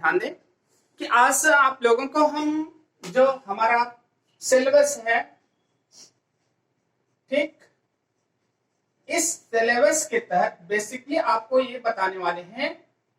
ध्यान दें कि आज आप लोगों को हम जो हमारा सिलेबस है, ठीक, इस सिलेबस के तहत बेसिकली आपको ये बताने वाले हैं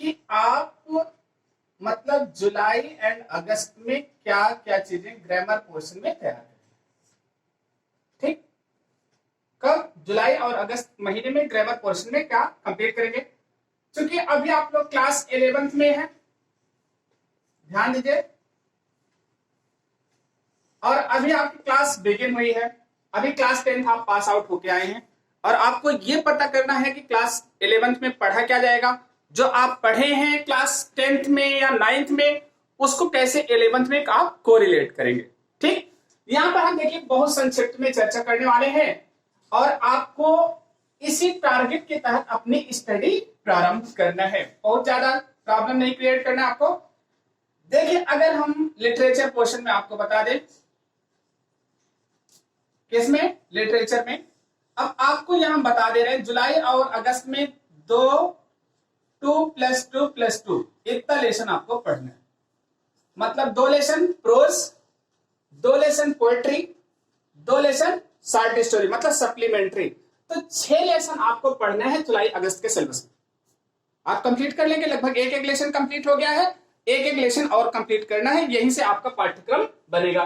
कि आप मतलब जुलाई एंड अगस्त में क्या क्या चीजें ग्रामर पोर्शन में तैयार करें। ठीक, कब? जुलाई और अगस्त महीने में ग्रामर पोर्शन में क्या कंप्लीट करेंगे। क्योंकि अभी आप लोग क्लास 11th में हैं, ध्यान दीजिए, और अभी आपकी क्लास बिगिन हुई है। अभी क्लास 10th आप पास आउट होके आए हैं और आपको ये पता करना है कि क्लास 11th में पढ़ा क्या जाएगा। जो आप पढ़े हैं क्लास 10th में या 9th में, उसको कैसे 11th में आप कोरिलेट करेंगे। ठीक, यहां पर हम देखिए बहुत संक्षिप्त में चर्चा करने वाले हैं और आपको इसी टारगेट के तहत अपनी स्टडी प्रारंभ करना है। बहुत ज्यादा प्रॉब्लम नहीं क्रिएट करना आपको। देखिए, अगर हम लिटरेचर पोर्शन में आपको बता दें, किसमें? लिटरेचर में। अब आपको यहां बता दे रहे हैं जुलाई और अगस्त में 2+2+2 इतना लेसन आपको पढ़ना है। मतलब 2 lesson prose, 2 lesson poetry, 2 lesson short story, मतलब सप्लीमेंट्री। तो 6 लेसन आपको पढ़ना है जुलाई अगस्त के सिलेबस में। आप कंप्लीट कर लेंगे, लगभग एक लेसन कंप्लीट हो गया है, एक लेसन और कंप्लीट करना है, यहीं से आपका पाठ्यक्रम बनेगा।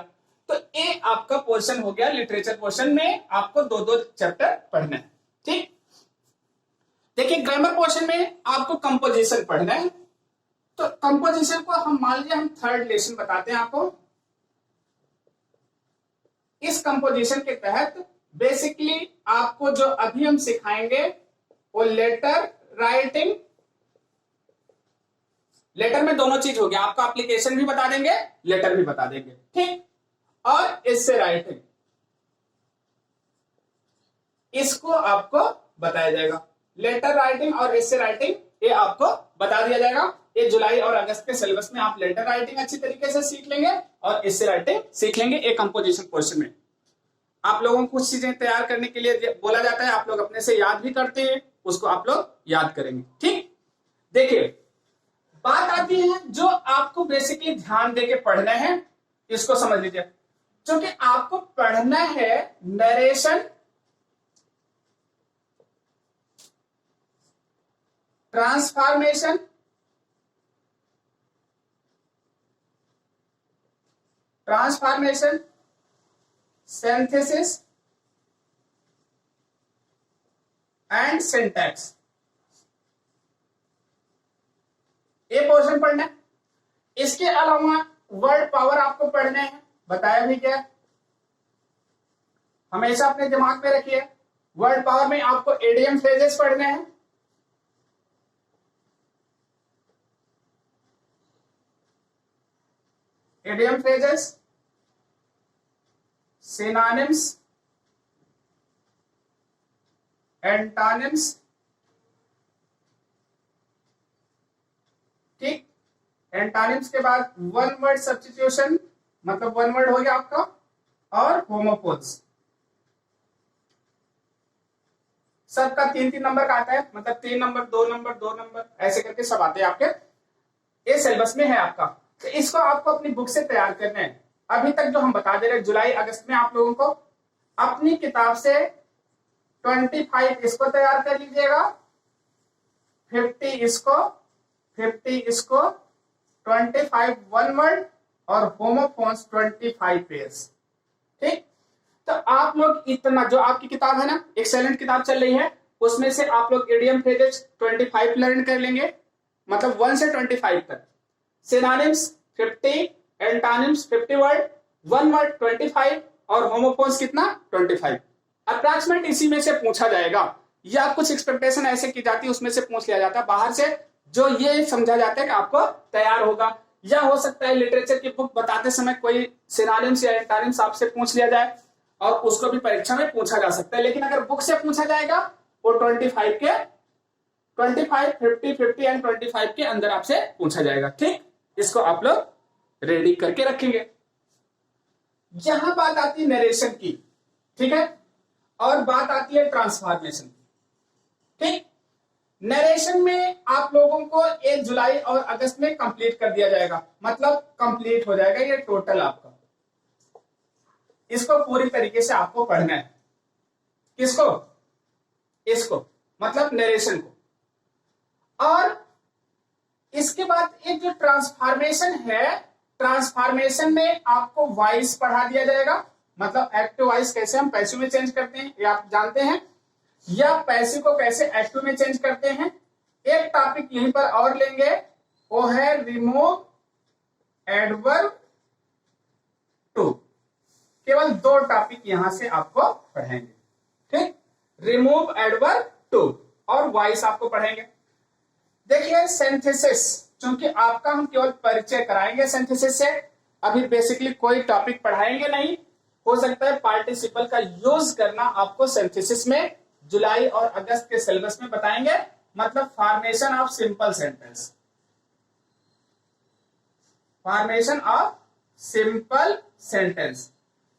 तो ये आपका पोर्शन हो गया। लिटरेचर पोर्शन में आपको 2-2 चैप्टर पढ़ना है। ठीक, देखिए ग्रामर पोर्शन में आपको कंपोजिशन पढ़ना है। तो कंपोजिशन को हम मान लीजिए हम 3rd लेसन बताते हैं आपको। इस कंपोजिशन के तहत बेसिकली आपको जो अभी हम सिखाएंगे वो लेटर राइटिंग, लेटर में दोनों चीज हो गया, आपको एप्लीकेशन भी बता देंगे, लेटर भी बता देंगे। ठीक, और इससे राइटिंग, इसको आपको बताया जाएगा। लेटर राइटिंग और इससे राइटिंग ये आपको बता दिया जाएगा। ये जुलाई और अगस्त के सिलेबस में आप लेटर राइटिंग अच्छी तरीके से सीख लेंगे और इससे राइटिंग सीख लेंगे। एक कंपोजिशन पोर्शन में आप लोगों को कुछ चीजें तैयार करने के लिए बोला जाता है, आप लोग अपने से याद भी करते हैं, उसको आप लोग याद करेंगे। ठीक, देखिए बात आती है जो आपको बेसिकली ध्यान देके पढ़ना है, इसको समझ लीजिए। क्योंकि आपको पढ़ना है narration, transformation, synthesis and syntax. ये पोर्शन पढ़ना है। इसके अलावा वर्ड पावर आपको पढ़ने हैं, बताया भी क्या, हमेशा अपने दिमाग में रखिए। वर्ड पावर में आपको एडीएम फ्रेजेस पढ़ने हैं, एडीएम फ्रेजेस, सिनोनिम्स, एंटोनिम्स। ठीक, एंटोनिम्स के बाद वन वर्ड सब्स्टिट्यूशन, मतलब वन वर्ड हो गया आपका, और होमोफोन्स। सबका 3-3 नंबर का आता है, मतलब 3 नंबर, 2 नंबर, 2 नंबर, ऐसे करके सब आते हैं आपके। ये सिलेबस में है आपका। तो इसको आपको अपनी बुक से तैयार करना है। अभी तक जो हम बता दे रहे हैं जुलाई अगस्त में आप लोगों को अपनी किताब से 25 इसको तैयार कर लीजिएगा, 50 इसको, 25 वन वर्ड और होमोफोन्स 25 पेयर्स। ठीक, तो आप लोग इतना, जो आपकी किताब है ना, एक्सेलेंट किताब चल रही है, उसमें से आप लोग इडियम फ्रेजेस 25 लर्न कर लेंगे, मतलब 1 से 25 तक। Synonyms 50, antonyms 50 word, one word 25 और होमोफोन्स कितना? 25। अप्रॉक्सीमेट इसी में से पूछा जाएगा, या कुछ एक्सपेक्टेशन ऐसे की जाती है उसमें से पूछ लिया जाता है बाहर से, जो ये समझा जाता है कि आपको तैयार होगा। या हो सकता है लिटरेचर की बुक बताते समय कोई सिनोनिम्स या एंटोनिम्स आपसे पूछ लिया जाए और उसको भी परीक्षा में पूछा जा सकता है। लेकिन अगर बुक से पूछा जाएगा वो 25 के 25, 50 एंड 25 के अंदर आपसे पूछा जाएगा। ठीक, इसको आप लोग रेडी करके रखेंगे। जहां बात आती है नरेशन की, ठीक है, और बात आती है ट्रांसफॉर्मेशन की। ठीक, नरेशन में आप लोगों को 1 जुलाई और अगस्त में कंप्लीट कर दिया जाएगा, मतलब कंप्लीट हो जाएगा ये टोटल आपका। इसको पूरी तरीके से आपको पढ़ना है। किसको? इसको, मतलब नरेशन को। और इसके बाद एक जो ट्रांसफॉर्मेशन है, ट्रांसफॉर्मेशन में आपको वॉइस पढ़ा दिया जाएगा, मतलब एक्टिव वॉइस कैसे हम पैसिव में चेंज करते हैं ये आप जानते हैं, या पैसिव को कैसे एक्टिव में चेंज करते हैं। एक टॉपिक यहीं पर और लेंगे, वो है रिमूव एडवर्ब टू। केवल 2 टॉपिक यहां से आपको पढ़ेंगे, ठीक। रिमूव एडवर्ब टू और वॉइस आपको पढ़ेंगे। देखिए सिंथेसिस, क्योंकि आपका हम केवल परिचय कराएंगे सिंथेसिस से, अभी बेसिकली कोई टॉपिक पढ़ाएंगे नहीं। हो सकता है पार्टिसिपल का यूज करना आपको सिंथेसिस में जुलाई और अगस्त के सिलेबस में बताएंगे, मतलब formation of simple sentence, formation of simple sentence.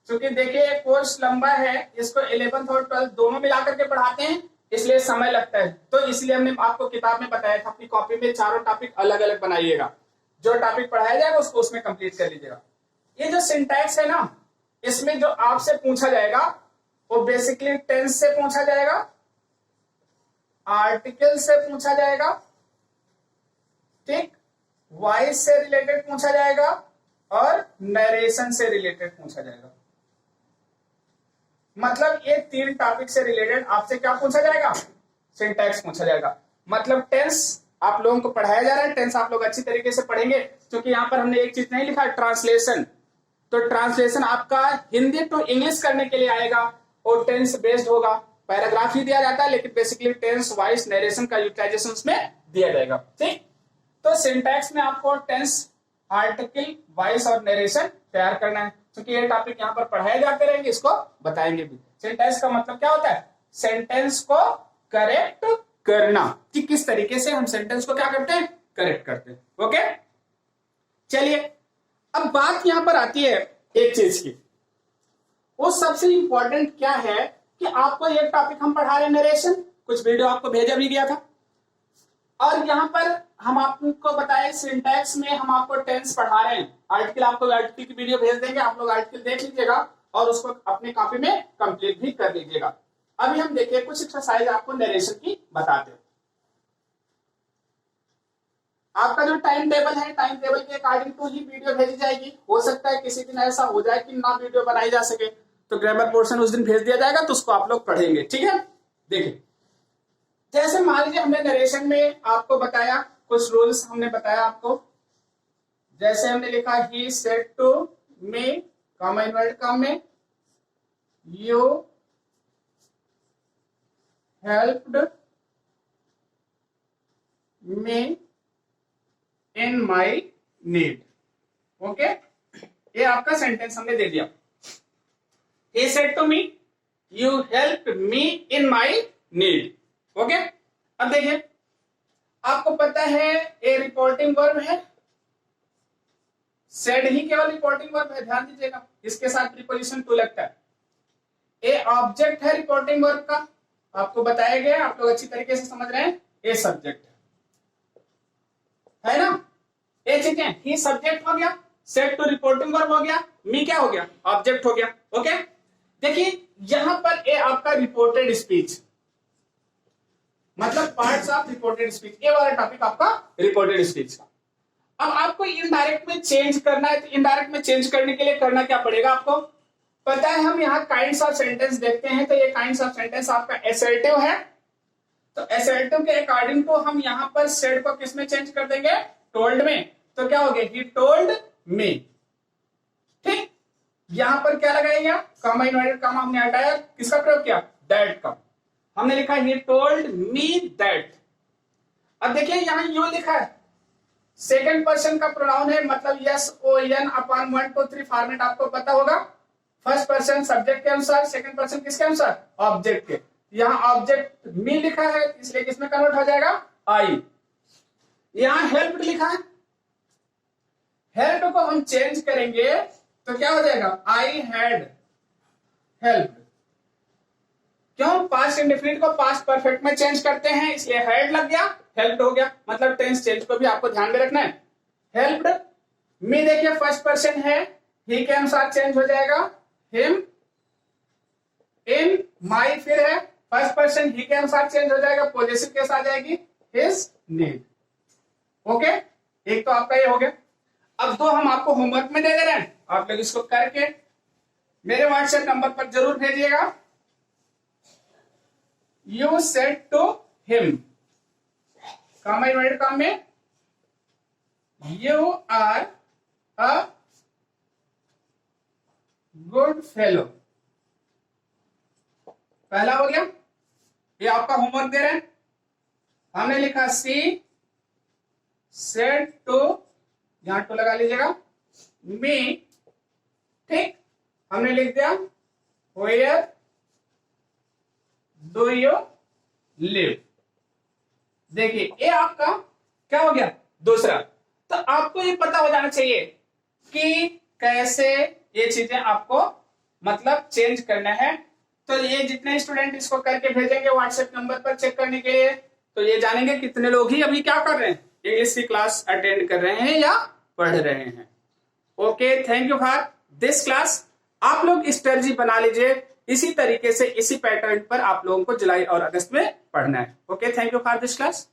क्योंकि देखिए कोर्स लंबा है, इसको 11th और 12th दोनों मिलाकर के पढ़ाते हैं, इसलिए समय लगता है। तो इसलिए हमने आपको किताब में बताया था, अपनी कॉपी में चारों टॉपिक अलग अलग बनाइएगा, जो टॉपिक पढ़ाया जाएगा उसको उसमें कंप्लीट कर लीजिएगा। ये जो सिंटैक्स है ना, इसमें जो आपसे पूछा जाएगा वो बेसिकली टेंस से पूछा जाएगा, आर्टिकल से पूछा जाएगा, ठीक, वॉइस से रिलेटेड पूछा जाएगा और नरेशन से रिलेटेड पूछा जाएगा। मतलब ये 3 टॉपिक से रिलेटेड आपसे क्या पूछा जाएगा? सिंटैक्स पूछा जाएगा। मतलब टेंस आप लोगों को पढ़ाया जा रहा है, टेंस आप लोग अच्छी तरीके से पढ़ेंगे, क्योंकि यहां पर हमने एक चीज नहीं लिखा, ट्रांसलेशन। तो ट्रांसलेशन आपका हिंदी टू इंग्लिश करने के लिए आएगा और टेंस बेस्ड होगा। पैराग्राफ ही दिया जाता है, लेकिन बेसिकली टेंस, वॉइस, नरेशन का यूटिलाइजेशन उसमें दिया जाएगा, ठीक। तो सिंटैक्स में आपको टेंस, आर्टिकल, वॉइस और नरेशन तैयार करना है, क्योंकि ये टॉपिक यहाँ पर पढ़ाए जाते रहेंगे, इसको बताएंगे भी। सिंटेंस का मतलब क्या होता है? सेंटेंस को करेक्ट करना, कि किस तरीके से हम सेंटेंस को क्या करते हैं? करेक्ट करते हैं। ओके, चलिए अब बात यहां पर आती है एक चीज की, वो सबसे इंपॉर्टेंट क्या है कि आपको एक टॉपिक हम पढ़ा रहे नरेशन, कुछ वीडियो आपको भेजा भी गया था, और यहां पर हम आपको बताए सिंटैक्स में हम आपको टेंस पढ़ा रहे हैं। आर्टिकल आपको आर्टिकल की वीडियो भेज देंगे, आप लोग आर्टिकल देख लीजिएगा और उसको अपनी कॉपी में कंप्लीट भी कर लीजिएगा। अभी हम देखिए कुछ एक्सरसाइज आपको नरेशन की बताते हैं। आपका जो टाइम टेबल है, टाइम टेबल के अकॉर्डिंग टू ही वीडियो भेजी जाएगी। हो सकता है किसी दिन ऐसा हो जाए कि ना वीडियो बनाई जा सके, तो ग्रामर पोर्शन उस दिन भेज दिया जाएगा, तो उसको आप लोग पढ़ेंगे, ठीक है। देखिए जैसे मान लीजिए हमने नरेशन में आपको बताया, कुछ रूल्स हमने बताया आपको। जैसे हमने लिखा ही said to me, comma inverted comma में, you helped me in my need. Okay, ये आपका सेंटेंस हमने दे दिया। he said to me you helped me in my need। Okay, अब देखिए आपको पता है ये रिपोर्टिंग वर्ब है, सेड ही केवल रिपोर्टिंग वर्ब है, ध्यान दीजिएगा, इसके साथ प्रीपोजिशन टू लगता है। ए ऑब्जेक्ट है रिपोर्टिंग वर्ब का, आपको बताया गया, आप लोग अच्छी तरीके से समझ रहे हैं। ए सब्जेक्ट है ना, ये चीजें, ही सब्जेक्ट हो गया, सेड टू रिपोर्टिंग वर्ब हो गया, मी क्या हो गया? ऑब्जेक्ट हो गया। ओके, देखिए यहां पर ए आपका रिपोर्टेड स्पीच, मतलब पार्ट्स ऑफ रिपोर्टेड स्पीच, ये वाला टॉपिक आपका रिपोर्टेड स्पीच का। अब आपको इनडायरेक्ट में चेंज करना है, तो इनडायरेक्ट में चेंज करने के लिए करना क्या पड़ेगा? आपको पता है हम यहाँ काइंड्स ऑफ सेंटेंस देखते हैं, तो ये काइंड्स ऑफ सेंटेंस आपका एसर्टिव है, तो एसर्टिव के अकॉर्डिंग को हम यहाँ पर सेड को किस में चेंज कर देंगे? टोल्ड में। तो क्या हो गया? ही टोल्ड मी, ठीक। यहां पर क्या लगाएगा? कॉमा इन्वर्टेड कॉमा हमने हटाया, किसका प्रयोग किया? दैट का। हमने लिखा ही टोल्ड मी दैट। अब देखिए यहां यू लिखा है, सेकंड पर्सन का प्रोनाउन है, मतलब S O N upon 1 2 3 format आपको पता होगा। फर्स्ट पर्सन सब्जेक्ट के अनुसार, सेकंड पर्सन किसके अनुसार? ऑब्जेक्ट के। यहां ऑब्जेक्ट मी लिखा है, इसलिए किसमें कन्वर्ट हो जाएगा? आई। यहां हेल्प लिखा है, हेल्प को हम चेंज करेंगे तो क्या हो जाएगा? I had help. क्यों? पास्ट इंडेफिनिट को पास्ट परफेक्ट में चेंज करते हैं, इसलिए हैड लग गया, हेल्प्ड हो गया, मतलब टेंस चेंज को भी आपको ध्यान में रखना है। हेल्प्ड मी देखिए फर्स्ट पर्सन है, ही के अनुसार चेंज हो जाएगा हिम, इन माई फिर है फर्स्ट पर्सन, ही के अनुसार चेंज हो जाएगा, पॉजेसिव केस आ जाएगी हिज नीड। ओके, एक तो आपका ये हो गया। अब दो हम आपको होमवर्क में दे दे रहे हैं, आप लोग इसको करके मेरे व्हाट्सएप नंबर पर जरूर भेजिएगा। You said to him, comma inverted comma में, you are a good fellow, पहला हो गया। ये आपका होमवर्क दे रहे हैं। हमने लिखा सी सेड टू, यहां टू लगा लीजिएगा, मी, ठीक, हमने लिख दिया वेयर डू यू लिव। देखिए ये आपका क्या हो गया, दूसरा। तो आपको ये पता हो जाना चाहिए कि कैसे ये चीजें आपको मतलब चेंज करना है। तो ये जितने स्टूडेंट इसको करके भेजेंगे व्हाट्सएप नंबर पर चेक करने के लिए, तो ये जानेंगे कितने लोग ही अभी क्या कर रहे हैं, इंग्लिश की क्लास अटेंड कर रहे हैं या पढ़ रहे हैं। Okay, thank you for this class. आप लोग स्ट्रेटजी बना लीजिए, इसी तरीके से इसी पैटर्न पर आप लोगों को जुलाई और अगस्त में पढ़ना है। Okay, thank you for this class.